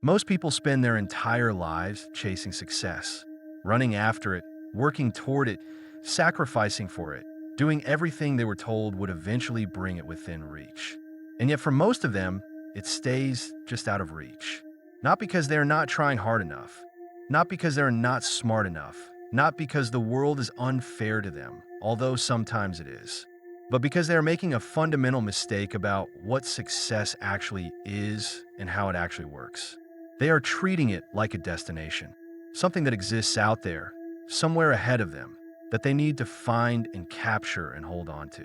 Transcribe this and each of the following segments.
Most people spend their entire lives chasing success, running after it, working toward it, sacrificing for it, doing everything they were told would eventually bring it within reach. And yet, for most of them, it stays just out of reach. Not because they're not trying hard enough, not because they're not smart enough, not because the world is unfair to them, although sometimes it is, but because they are making a fundamental mistake about what success actually is and how it actually works. They are treating it like a destination, something that exists out there, somewhere ahead of them, that they need to find and capture and hold on to.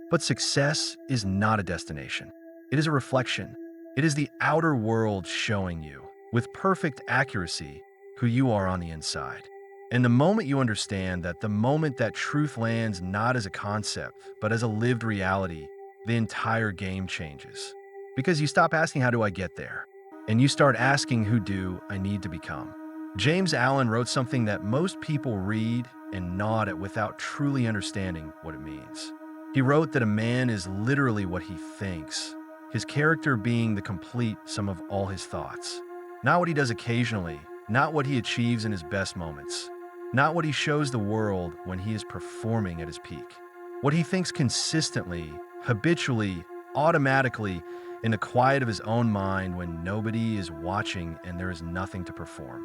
But success is not a destination. It is a reflection. It is the outer world showing you, with perfect accuracy, who you are on the inside. And the moment you understand that, the moment that truth lands not as a concept, but as a lived reality, the entire game changes. Because you stop asking, how do I get there? And you start asking, who do I need to become? James Allen wrote something that most people read and nod at without truly understanding what it means. He wrote that a man is literally what he thinks, his character being the complete sum of all his thoughts. Not what he does occasionally, not what he achieves in his best moments, not what he shows the world when he is performing at his peak. What he thinks consistently, habitually, automatically, in the quiet of his own mind when nobody is watching and there is nothing to perform.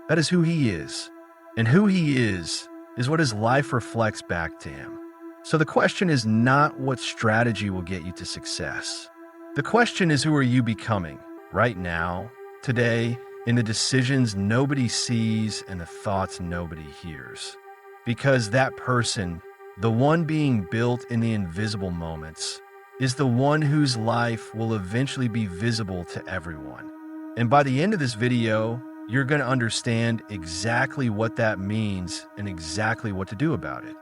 That is who he is. And who he is what his life reflects back to him. So the question is not what strategy will get you to success. The question is, who are you becoming right now, today, in the decisions nobody sees and the thoughts nobody hears? Because that person, the one being built in the invisible moments, is the one whose life will eventually be visible to everyone. And by the end of this video, you're going to understand exactly what that means and exactly what to do about it.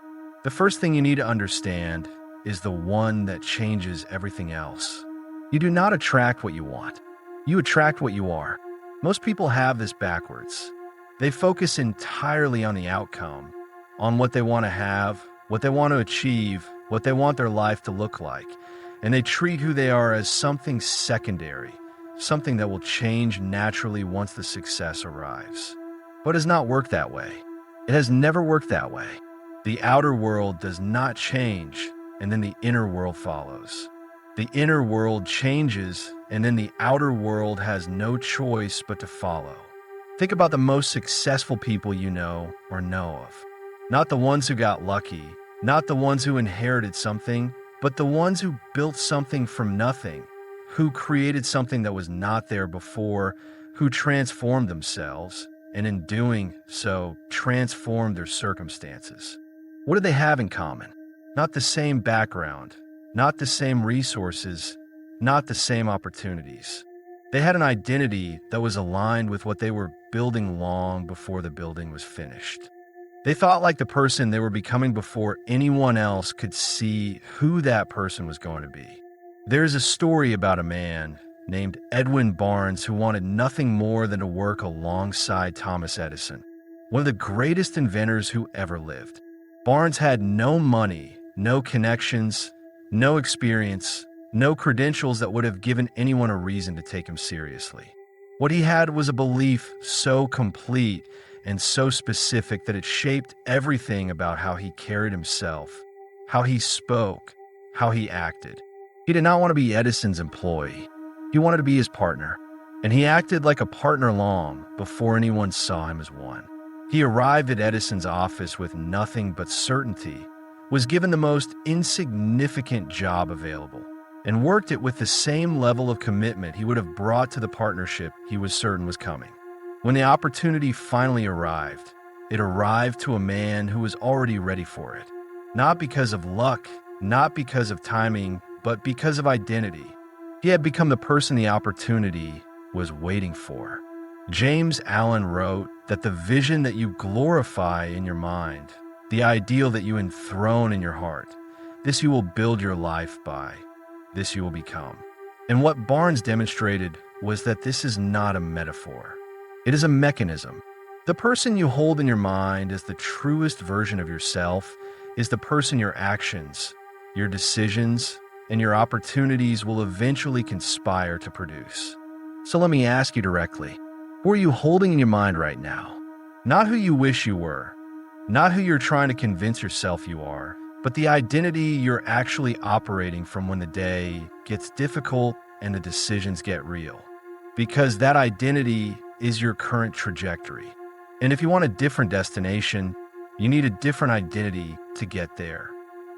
The first thing you need to understand is the one that changes everything else. You do not attract what you want. You attract what you are. Most people have this backwards. They focus entirely on the outcome, on what they want to have, what they want to achieve, what they want their life to look like. And they treat who they are as something secondary, something that will change naturally once the success arrives. But it does not work that way. It has never worked that way. The outer world does not change, and then the inner world follows. The inner world changes, and then the outer world has no choice but to follow. Think about the most successful people you know or know of. Not the ones who got lucky, not the ones who inherited something, but the ones who built something from nothing, who created something that was not there before, who transformed themselves, and in doing so, transformed their circumstances. What did they have in common? Not the same background, not the same resources, not the same opportunities. They had an identity that was aligned with what they were building long before the building was finished. They thought like the person they were becoming before anyone else could see who that person was going to be. There's a story about a man named Edwin Barnes who wanted nothing more than to work alongside Thomas Edison, one of the greatest inventors who ever lived. Barnes had no money, no connections, no experience, no credentials that would have given anyone a reason to take him seriously. What he had was a belief so complete and so specific that it shaped everything about how he carried himself, how he spoke, how he acted. He did not want to be Edison's employee. He wanted to be his partner, and he acted like a partner long before anyone saw him as one. He arrived at Edison's office with nothing but certainty, was given the most insignificant job available, and worked it with the same level of commitment he would have brought to the partnership he was certain was coming. When the opportunity finally arrived, it arrived to a man who was already ready for it. Not because of luck, not because of timing, but because of identity. He had become the person the opportunity was waiting for. James Allen wrote that the vision that you glorify in your mind, the ideal that you enthrone in your heart, this you will build your life by, this you will become. And what Barnes demonstrated was that this is not a metaphor. It is a mechanism. The person you hold in your mind as the truest version of yourself is the person your actions, your decisions, and your opportunities will eventually conspire to produce. So let me ask you directly, Who are you holding in your mind right now? Not who you wish you were, not who you're trying to convince yourself you are, but the identity you're actually operating from when the day gets difficult and the decisions get real. Because that identity is your current trajectory. And if you want a different destination, you need a different identity to get there.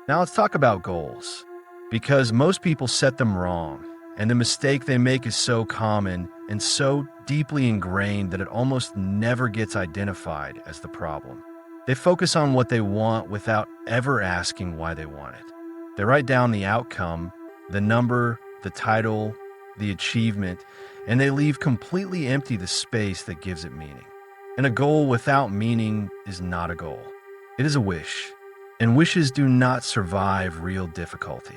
Now let's talk about goals. Because most people set them wrong, and the mistake they make is so common and so deeply ingrained that it almost never gets identified as the problem. They focus on what they want without ever asking why they want it. They write down the outcome, the number, the title, the achievement, and they leave completely empty the space that gives it meaning. And a goal without meaning is not a goal. It is a wish. And wishes do not survive real difficulty.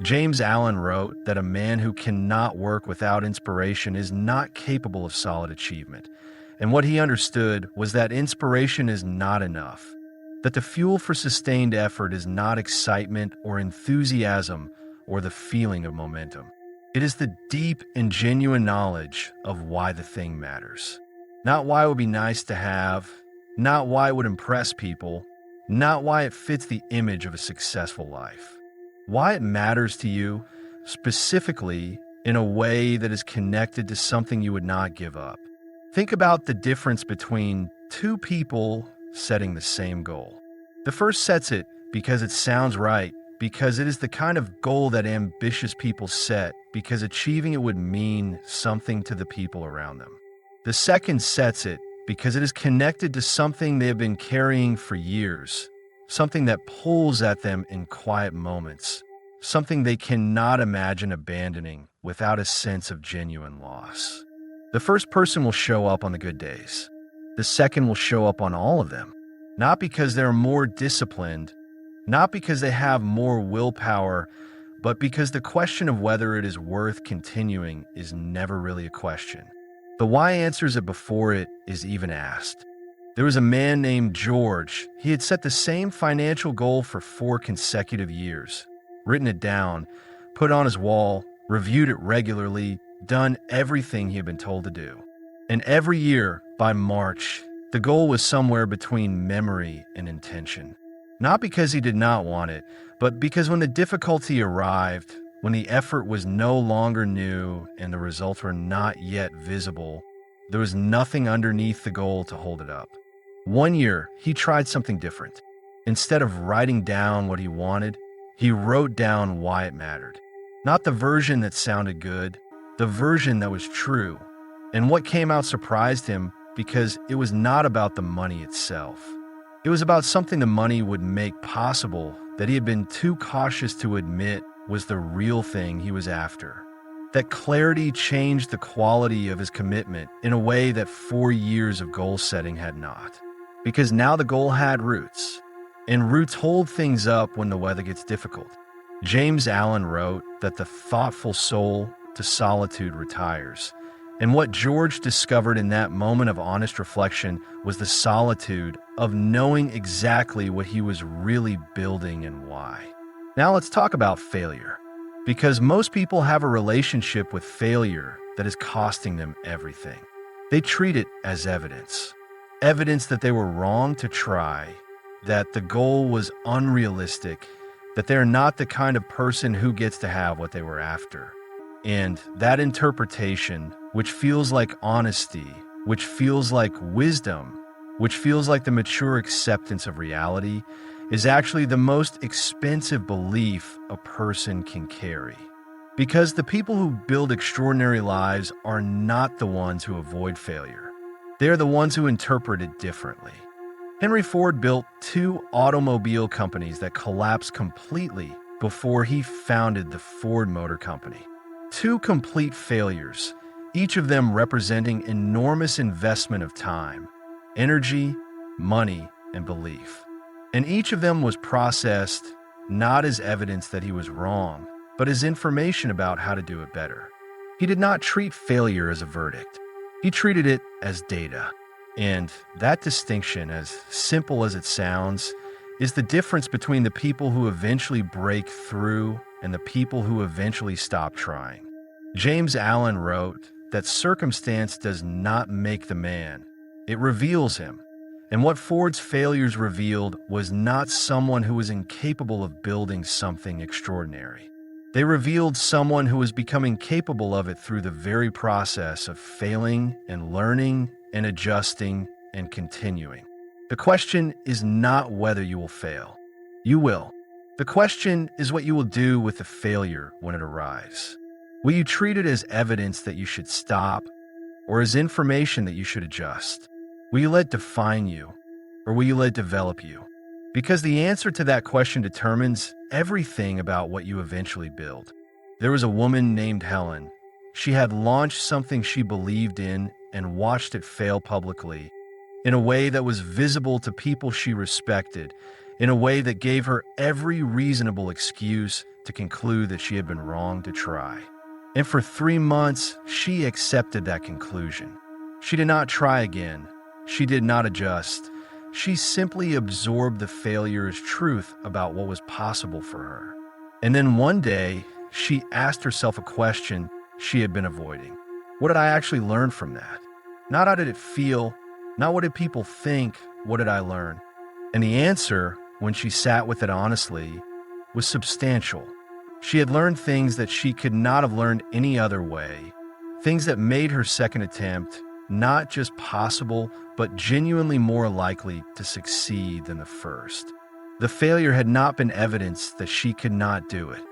James Allen wrote that a man who cannot work without inspiration is not capable of solid achievement. And what he understood was that inspiration is not enough, that the fuel for sustained effort is not excitement or enthusiasm or the feeling of momentum. It is the deep and genuine knowledge of why the thing matters. Not why it would be nice to have, not why it would impress people, not why it fits the image of a successful life. Why it matters to you, specifically in a way that is connected to something you would not give up. Think about the difference between two people setting the same goal. The first sets it because it sounds right, because it is the kind of goal that ambitious people set, because achieving it would mean something to the people around them. The second sets it because it is connected to something they have been carrying for years, something that pulls at them in quiet moments, something they cannot imagine abandoning without a sense of genuine loss. The first person will show up on the good days. The second will show up on all of them, not because they're more disciplined, not because they have more willpower, but because the question of whether it is worth continuing is never really a question. The why answers it before it is even asked. There was a man named George. He had set the same financial goal for 4 consecutive years, written it down, put it on his wall, reviewed it regularly, done everything he had been told to do. And every year, by March, the goal was somewhere between memory and intention. Not because he did not want it, but because when the difficulty arrived, when the effort was no longer new and the results were not yet visible, there was nothing underneath the goal to hold it up. One year, he tried something different. Instead of writing down what he wanted, he wrote down why it mattered. Not the version that sounded good, the version that was true. And what came out surprised him because it was not about the money itself. It was about something the money would make possible that he had been too cautious to admit was the real thing he was after. That clarity changed the quality of his commitment in a way that 4 years of goal setting had not. Because now the goal had roots, and roots hold things up when the weather gets difficult. James Allen wrote that the thoughtful soul to solitude retires. And what George discovered in that moment of honest reflection was the solitude of knowing exactly what he was really building and why. Now let's talk about failure. Because most people have a relationship with failure that is costing them everything. They treat it as evidence. Evidence that they were wrong to try, that the goal was unrealistic, that they're not the kind of person who gets to have what they were after. And that interpretation, which feels like honesty, which feels like wisdom, which feels like the mature acceptance of reality, is actually the most expensive belief a person can carry. Because the people who build extraordinary lives are not the ones who avoid failure. They are the ones who interpret it differently. Henry Ford built 2 automobile companies that collapsed completely before he founded the Ford Motor Company. 2 complete failures, each of them representing enormous investment of time, energy, money, and belief. And each of them was processed not as evidence that he was wrong, but as information about how to do it better. He did not treat failure as a verdict. He treated it as data. And that distinction, as simple as it sounds, is the difference between the people who eventually break through and the people who eventually stop trying. James Allen wrote that circumstance does not make the man. It reveals him. And what Ford's failures revealed was not someone who was incapable of building something extraordinary. They revealed someone who was becoming capable of it through the very process of failing and learning and adjusting and continuing. The question is not whether you will fail. You will. The question is what you will do with the failure when it arrives. Will you treat it as evidence that you should stop, or as information that you should adjust? Will you let it define you, or will you let it develop you? Because the answer to that question determines everything about what you eventually build. There was a woman named Helen. She had launched something she believed in and watched it fail publicly, in a way that was visible to people she respected, in a way that gave her every reasonable excuse to conclude that she had been wrong to try. And for 3 months, she accepted that conclusion. She did not try again. She did not adjust. She simply absorbed the failure as truth about what was possible for her. And then one day, she asked herself a question she had been avoiding. What did I actually learn from that? Not how did it feel, not what did people think, what did I learn? And the answer, when she sat with it honestly, was substantial. She had learned things that she could not have learned any other way, things that made her second attempt not just possible, but genuinely more likely to succeed than the first. The failure had not been evidence that she could not do it.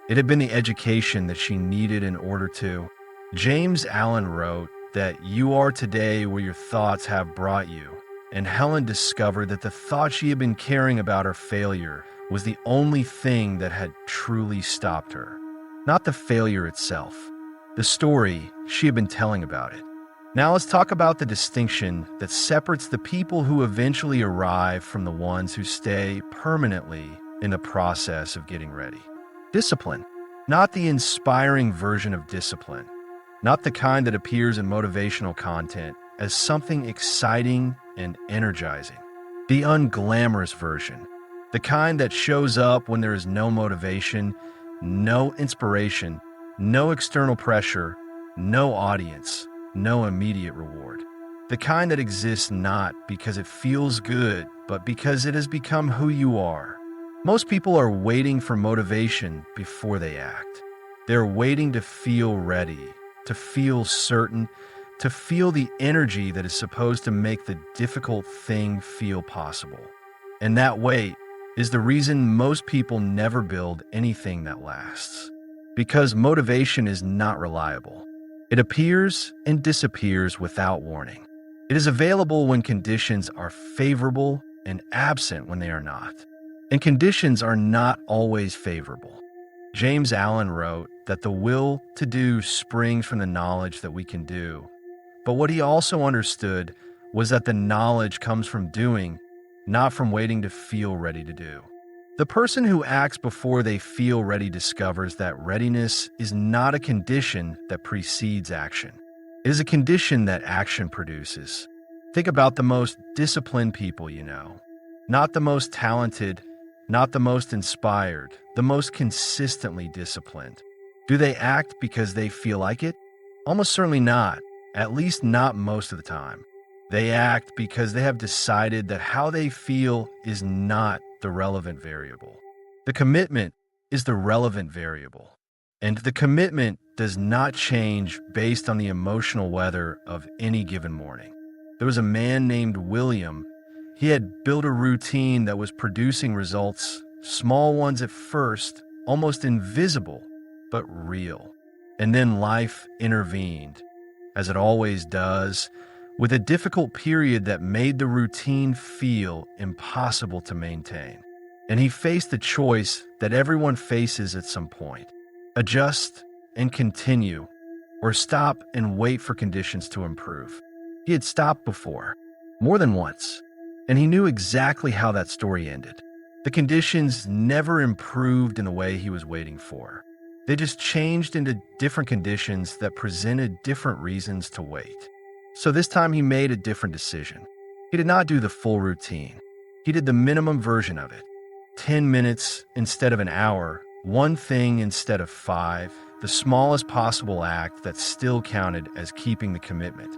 It had been the education that she needed in order to. James Allen wrote that you are today where your thoughts have brought you, and Helen discovered that the thought she had been carrying about her failure was the only thing that had truly stopped her. Not the failure itself, the story she had been telling about it. Now let's talk about the distinction that separates the people who eventually arrive from the ones who stay permanently in the process of getting ready. Discipline, not the inspiring version of discipline, not the kind that appears in motivational content as something exciting and energizing. The unglamorous version, the kind that shows up when there is no motivation, no inspiration, no external pressure, no audience, no immediate reward. The kind that exists not because it feels good, but because it has become who you are. Most people are waiting for motivation before they act. They're waiting to feel ready, to feel certain, to feel the energy that is supposed to make the difficult thing feel possible. And that wait is the reason most people never build anything that lasts. Because motivation is not reliable. It appears and disappears without warning. It is available when conditions are favorable and absent when they are not. And conditions are not always favorable. James Allen wrote that the will to do springs from the knowledge that we can do. But what he also understood was that the knowledge comes from doing, not from waiting to feel ready to do. The person who acts before they feel ready discovers that readiness is not a condition that precedes action. It is a condition that action produces. Think about the most disciplined people you know. Not the most talented, not the most inspired, the most consistently disciplined. Do they act because they feel like it? Almost certainly not, at least not most of the time. They act because they have decided that how they feel is not the relevant variable. The commitment is the relevant variable. And the commitment does not change based on the emotional weather of any given morning. There was a man named William. He had built a routine that was producing results, small ones at first, almost invisible, but real. And then life intervened, as it always does, with a difficult period that made the routine feel impossible to maintain. And he faced the choice that everyone faces at some point: adjust and continue, or stop and wait for conditions to improve. He had stopped before, more than once, and he knew exactly how that story ended. The conditions never improved in the way he was waiting for. They just changed into different conditions that presented different reasons to wait. So this time he made a different decision. He did not do the full routine. He did the minimum version of it. 10 minutes instead of an hour, one thing instead of 5, the smallest possible act that still counted as keeping the commitment.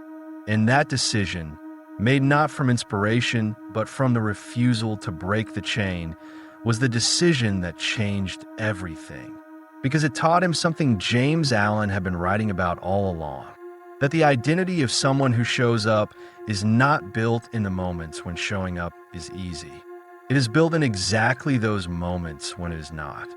And that decision, made not from inspiration, but from the refusal to break the chain, was the decision that changed everything. Because it taught him something James Allen had been writing about all along: that the identity of someone who shows up is not built in the moments when showing up is easy. It is built in exactly those moments when it is not.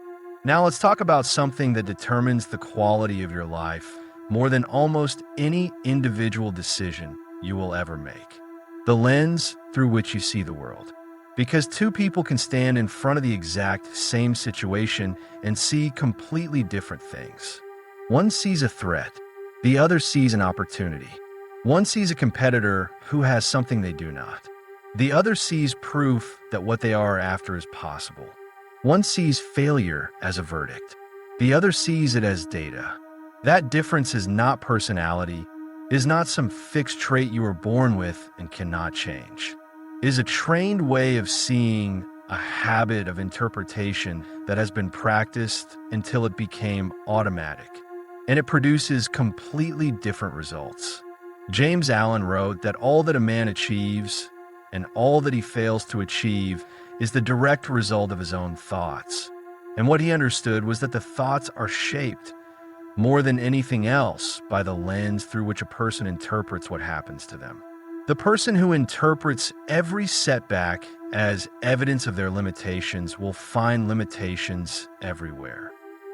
Now let's talk about something that determines the quality of your life more than almost any individual decision you will ever make: the lens through which you see the world. Because two people can stand in front of the exact same situation and see completely different things. One sees a threat, the other sees an opportunity. One sees a competitor who has something they do not. The other sees proof that what they are after is possible. One sees failure as a verdict. The other sees it as data. That difference is not personality, is not some fixed trait you were born with and cannot change. It is a trained way of seeing, a habit of interpretation that has been practiced until it became automatic, and it produces completely different results. James Allen wrote that all that a man achieves and all that he fails to achieve is the direct result of his own thoughts. And what he understood was that the thoughts are shaped, more than anything else, by the lens through which a person interprets what happens to them. The person who interprets every setback as evidence of their limitations will find limitations everywhere.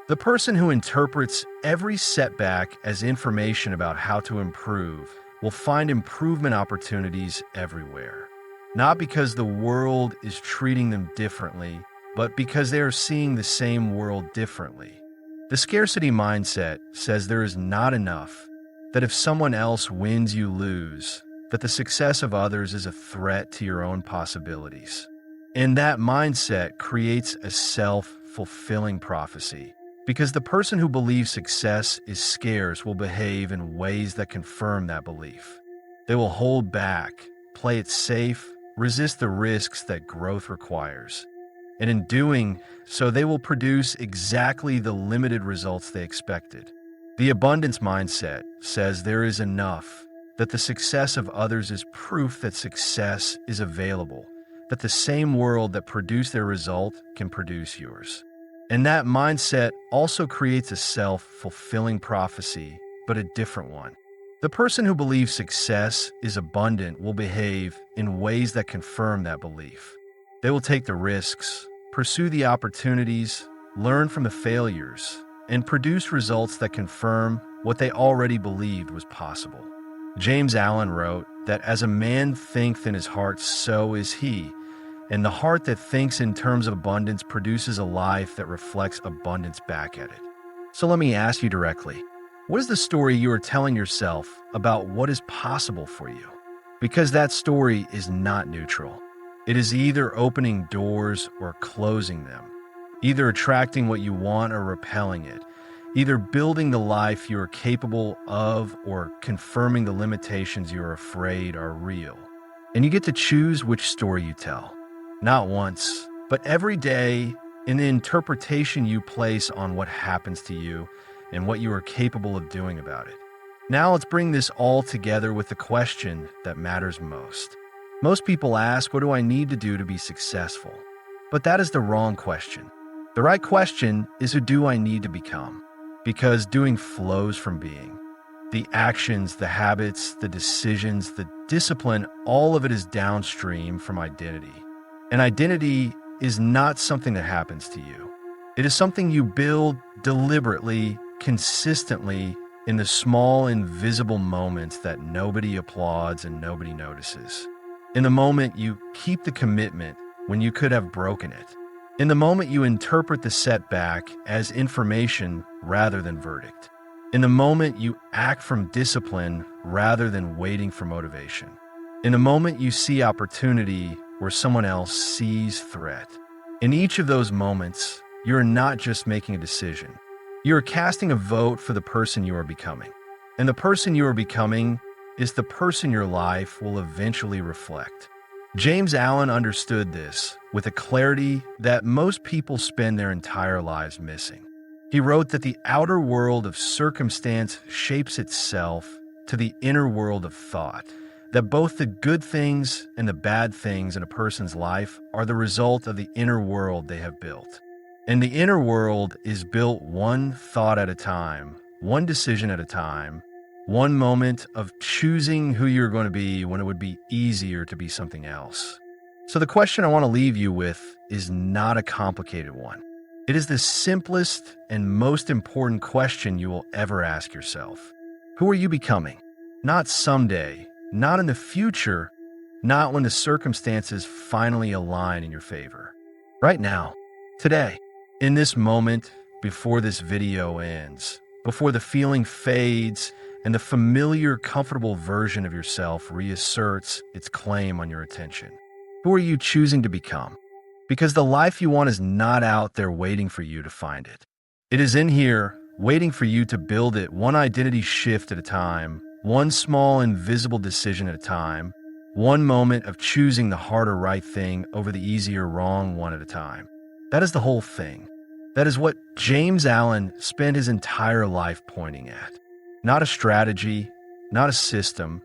The person who interprets every setback as information about how to improve will find improvement opportunities everywhere. Not because the world is treating them differently, but because they are seeing the same world differently. The scarcity mindset says there is not enough, that if someone else wins, you lose, that the success of others is a threat to your own possibilities. And that mindset creates a self-fulfilling prophecy, because the person who believes success is scarce will behave in ways that confirm that belief. They will hold back, play it safe, resist the risks that growth requires. And in doing so, they will produce exactly the limited results they expected. The abundance mindset says there is enough, that the success of others is proof that success is available, that the same world that produced their result can produce yours. And that mindset also creates a self-fulfilling prophecy, but a different one. The person who believes success is abundant will behave in ways that confirm that belief. They will take the risks, pursue the opportunities, learn from the failures, and produce results that confirm what they already believed was possible. James Allen wrote that as a man thinketh in his heart, so is he, and the heart that thinks in terms of abundance produces a life that reflects abundance back at it. So let me ask you directly, what is the story you are telling yourself about what is possible for you? Because that story is not neutral. It is either opening doors or closing them, either attracting what you want or repelling it, either building the life you are capable of or confirming the limitations you are afraid are real. And you get to choose which story you tell. Not once, but every day, in the interpretation you place on what happens to you and what you are capable of doing about it. Now let's bring this all together with the question that matters most. Most people ask, what do I need to do to be successful? But that is the wrong question. The right question is, who do I need to become? Because doing flows from being. The actions, the habits, the decisions, the discipline, all of it is downstream from identity. And identity is not something that happens to you. It is something you build deliberately, consistently, in the small, invisible moments that nobody applauds and nobody notices. In the moment you keep the commitment when you could have broken it. In the moment you interpret the setback as information rather than verdict. In the moment you act from discipline rather than waiting for motivation. In the moment you see opportunity where someone else sees threat. In each of those moments, you're not just making a decision. You're casting a vote for the person you are becoming. And the person you are becoming is the person your life will eventually reflect. James Allen understood this with a clarity that most people spend their entire lives missing. He wrote that the outer world of circumstance shapes itself to the inner world of thought, that both the good things and the bad things in a person's life are the result of the inner world they have built. And the inner world is built one thought at a time, one decision at a time, one moment of choosing who you're going to be when it would be easier to be something else. So the question I want to leave you with is not a complicated one. It is the simplest and most important question you will ever ask yourself. Who are you becoming? Not someday, not in the future, not when the circumstances finally align in your favor. Right now, today, in this moment, before this video ends, before the feeling fades and the familiar, comfortable version of yourself reasserts its claim on your attention. Who are you choosing to become? Because the life you want is not out there waiting for you to find it. It is in here, waiting for you to build it one identity shift at a time, one small invisible decision at a time, one moment of choosing the harder right thing over the easier wrong one at a time. That is the whole thing. That is what James Allen spent his entire life pointing at. Not a strategy, not a system,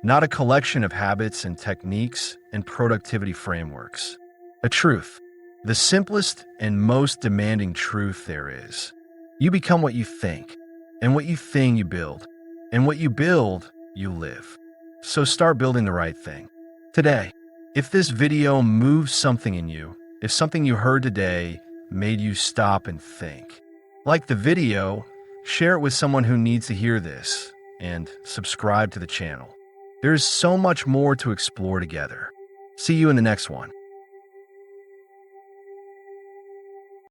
not a collection of habits and techniques and productivity frameworks. A truth, the simplest and most demanding truth there is. You become what you think, and what you think you build, and what you build, you live. So start building the right thing. Today, if this video moves something in you, if something you heard today made you stop and think, like the video, share it with someone who needs to hear this, and subscribe to the channel. There is so much more to explore together. See you in the next one.